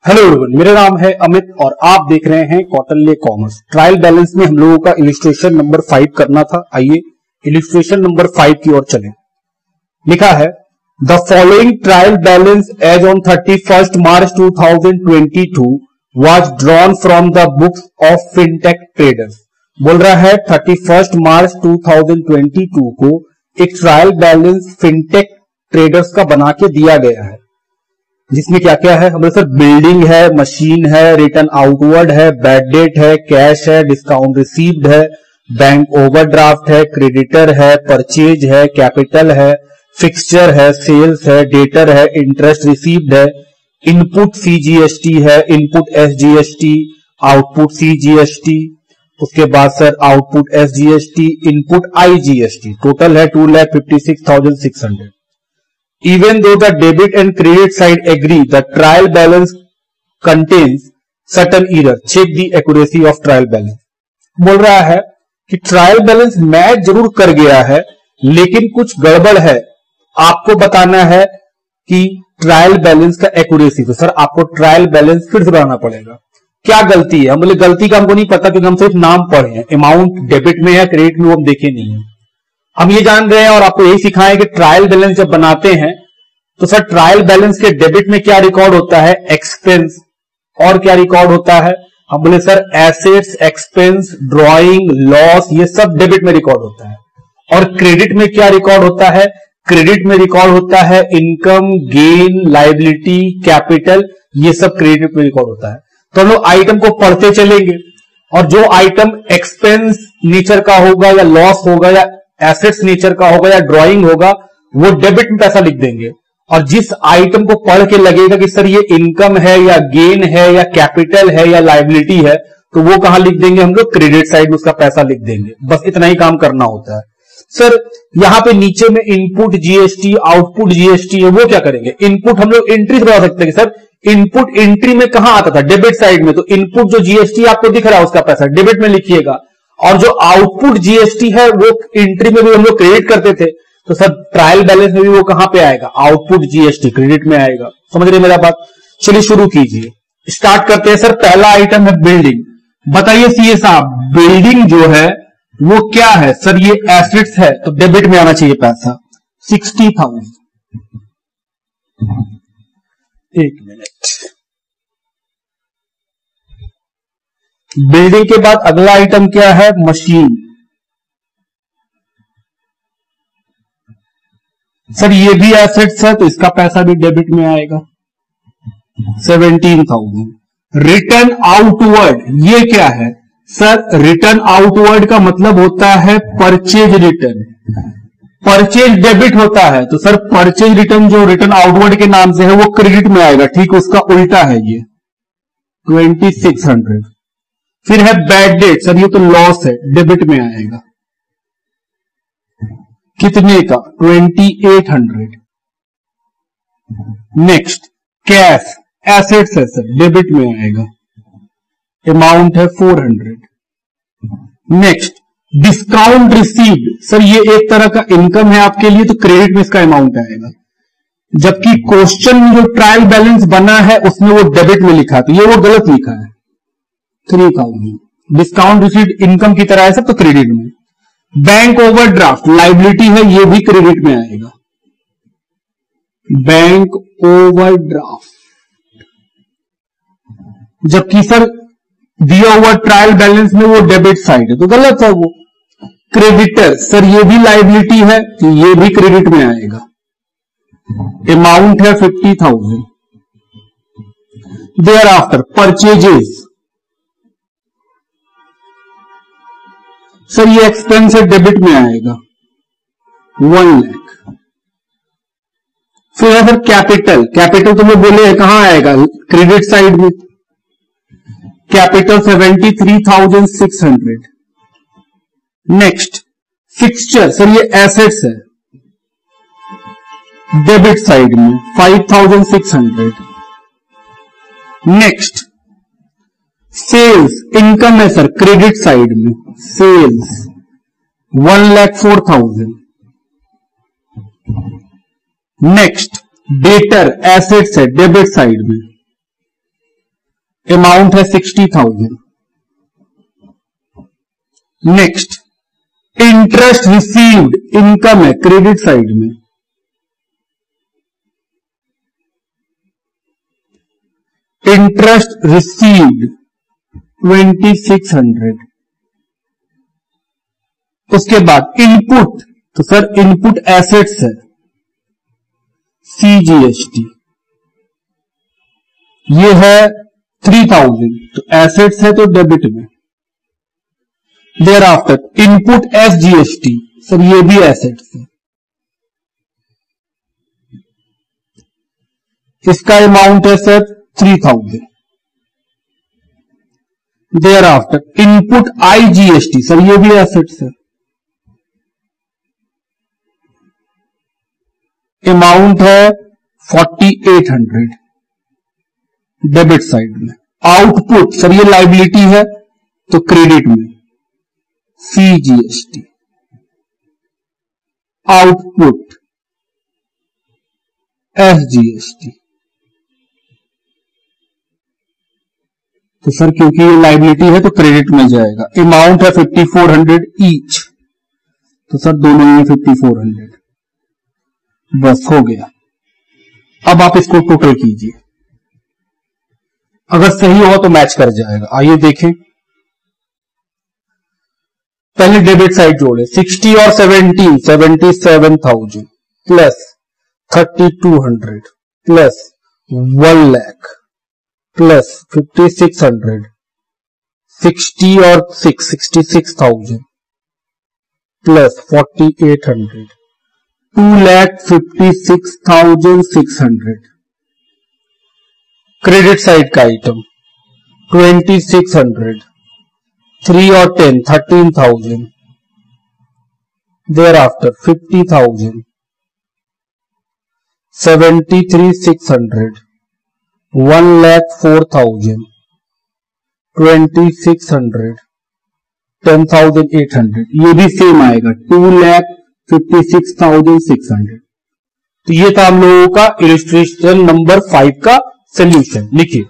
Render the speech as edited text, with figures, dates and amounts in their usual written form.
Hello everyone, मेरा नाम है अमित और आप देख रहे हैं कौटिल्य कॉमर्स। ट्रायल बैलेंस में हम लोगों का इलिस्ट्रेशन नंबर 5 करना था। आइए इलिस्ट्रेशन नंबर 5 की ओर चलें। लिखा है the following trial balance as on 31st March 2022 was drawn from the books of Fintech Traders. बोल रहा है 31st March 2022 को एक ट्रायल बैलेंस फिनटेक ट्रेडर्स का बना के दिया गया है, जिसमें क्या क्या है हमारे सर, बिल्डिंग है, मशीन है, रिटर्न आउटवर्ड है, बैड डेट है, कैश है, डिस्काउंट रिसीव्ड है, बैंक ओवरड्राफ्ट है, क्रेडिटर है, परचेज है, कैपिटल है, फिक्सचर है, सेल्स है, डेटर है, इंटरेस्ट रिसीव्ड है, इनपुट सीजीएसटी है, इनपुट एसजीएसटी, आउटपुट सीजीएसटी, उसके बाद sir output SGST, input IGST. Total है 2,56,600। Even though the debit and credit side agree, the trial balance contains certain error. Check the accuracy of trial balance. बोल रहा है कि trial balance match जरूर कर गया है, लेकिन कुछ गड़बड़ है। आपको बताना है कि ट्रायल बैलेंस का एक्यूरेसी। तो सर आपको ट्रायल बैलेंस फिर से बनाना पड़ेगा। क्या गलती है? हम बोले गलती का हमको नहीं पता, क्योंकि हम सिर्फ नाम पढ़े हैं। अमाउंट डेबिट में है, क्रेडिट में, वो हम देखे नहीं है। हम ये जान रहे हैं और आपको यही सिखाएं कि ट्रायल बैलेंस जब बनाते हैं तो सर ट्रायल बैलेंस के डेबिट में क्या रिकॉर्ड होता है? एक्सपेंस। और क्या रिकॉर्ड होता है? हम बोले sir assets, expense, drawing, loss, ये सब डेबिट में रिकॉर्ड होता है। और क्रेडिट में क्या रिकॉर्ड होता है? क्रेडिट में रिकॉर्ड होता है इनकम, गेन, लायबिलिटी, कैपिटल, ये सब क्रेडिट में रिकॉर्ड होता है। तो हम लोग आइटम को पढ़ते चलेंगे और जो आइटम एक्सपेंस नेचर का होगा या लॉस होगा या एसेट्स नेचर का होगा या ड्रॉइंग होगा, वो डेबिट में पैसा लिख देंगे। और जिस आइटम को पढ़ के लगेगा कि सर ये इनकम है या गेन है या कैपिटल है या लायबिलिटी है, तो वो कहां लिख देंगे? हम लोग क्रेडिट साइड में उसका पैसा लिख देंगे। बस इतना ही काम करना होता है। सर यहां पे नीचे में इनपुट जीएसटी, आउटपुट जीएसटी है, वो क्या करेंगे? इनपुट हम लोग एंट्री करवा सकते हैं कि सर इनपुट एंट्री में कहां आता था? डेबिट साइड में। तो इनपुट जो जीएसटी आपको दिख रहा है उसका पैसा डेबिट में लिखिएगा, और जो आउटपुट जीएसटी है वो एंट्री में भी हम लोग क्रेडिट करते थे। तो सर ट्रायल बैलेंस में भी वो कहां पे आएगा? आउटपुट जीएसटी क्रेडिट में आएगा। समझ रहे मेरा बात? चलिए शुरू कीजिए, स्टार्ट करते हैं। सर पहला आइटम है बिल्डिंग। बताइए सीए साहब, बिल्डिंग जो है वो क्या है? सर ये एसेट्स है, तो डेबिट में आना चाहिए पैसा 60,000। एक मिनट। बिल्डिंग के बाद अगला आइटम क्या है? मशीन। सर ये भी एसेट्स है, तो इसका पैसा भी डेबिट में आएगा 17,000। रिटर्न आउटवर्ड, ये क्या है? सर रिटर्न आउटवर्ड का मतलब होता है परचेज रिटर्न। परचेज डेबिट होता है, तो सर परचेज रिटर्न जो रिटर्न आउटवर्ड के नाम से है वो क्रेडिट में आएगा। ठीक, उसका उल्टा है ये 2600। फिर है बैड डेट। सर ये तो लॉस है, डेबिट में आएगा। कितने का? 2800। नेक्स्ट कैश, एसेट्स है सर, डेबिट में आएगा। अमाउंट है 400। Next discount received. सर ये एक तरह का इनकम है आपके लिए, तो क्रेडिट में इसका अमाउंट आएगा। जबकि क्वेश्चन में जो ट्रायल बैलेंस बना है उसमें वो डेबिट में लिखा, तो ये वो गलत लिखा है 3000। डिस्काउंट रिसीव्ड इनकम की तरह है सब, तो क्रेडिट में। बैंक ओवरड्राफ्ट लायबिलिटी है, ये भी क्रेडिट में आएगा। बैंक ओवरड्राफ्ट, जबकि सर दिया हुआ ट्रायल बैलेंस में वो डेबिट साइड है, तो गलत है वो। क्रेडिटर, सर ये भी लायबिलिटी है, तो ये भी क्रेडिट में आएगा। अमाउंट है 50,000। देयर आफ्टर परचेजेस, सर ये एक्सपेंस है, डेबिट में आएगा 1 लाख। फिर है सर कैपिटल। कैपिटल तो मैं बोले कहां आएगा? क्रेडिट साइड में। कैपिटल 73,600। नेक्स्ट फिक्सचर, सर ये एसेट्स है, डेबिट साइड में 5,600। नेक्स्ट सेल्स, इनकम है सर, क्रेडिट साइड में। सेल्स 1,04,000। नेक्स्ट डेटर, एसेट्स है, डेबिट साइड में। अमाउंट है 60,000। नेक्स्ट इंटरेस्ट रिसीव्ड, इनकम है क्रेडिट साइड में, इंटरेस्ट रिसीव्ड 2600। उसके बाद इनपुट, तो सर इनपुट एसेट्स है CGST, ये है 3000, तो एसेट्स है तो डेबिट में। Thereafter input SGST, sir ये भी एसेट्स है, इसका अमाउंट है sir 3000। Thereafter input IGST, sir ये भी एसेट्स है, अमाउंट है 4800 डेबिट साइड में। आउटपुट, सर ये लाइबिलिटी है तो क्रेडिट में CGST। आउटपुट SGST, तो सर क्योंकि ये लाइबिलिटी है तो क्रेडिट में जाएगा। अमाउंट है 5400 ईच, तो सर दोनों में 5400, बस हो गया। अब आप इसको टोटल कीजिए, अगर सही हो तो मैच कर जाएगा। आइए देखें, पहले डेबिट साइड जोड़े, 60 और 17 77,000 प्लस 3200 प्लस 1 लाख प्लस 5600, 60 और 6 66,000 प्लस 4800, 2,56,600। क्रेडिट साइड का आइटम 2600, 3 और 10 13,000, देयर आफ्टर 50,000, 73,600, 1,04,000, 2,600, 10,800, ये भी सेम आएगा 2,56,600। तो ये था हम लोगों का इलस्ट्रेशन नंबर 5 का सोल्यूशन। लिखिए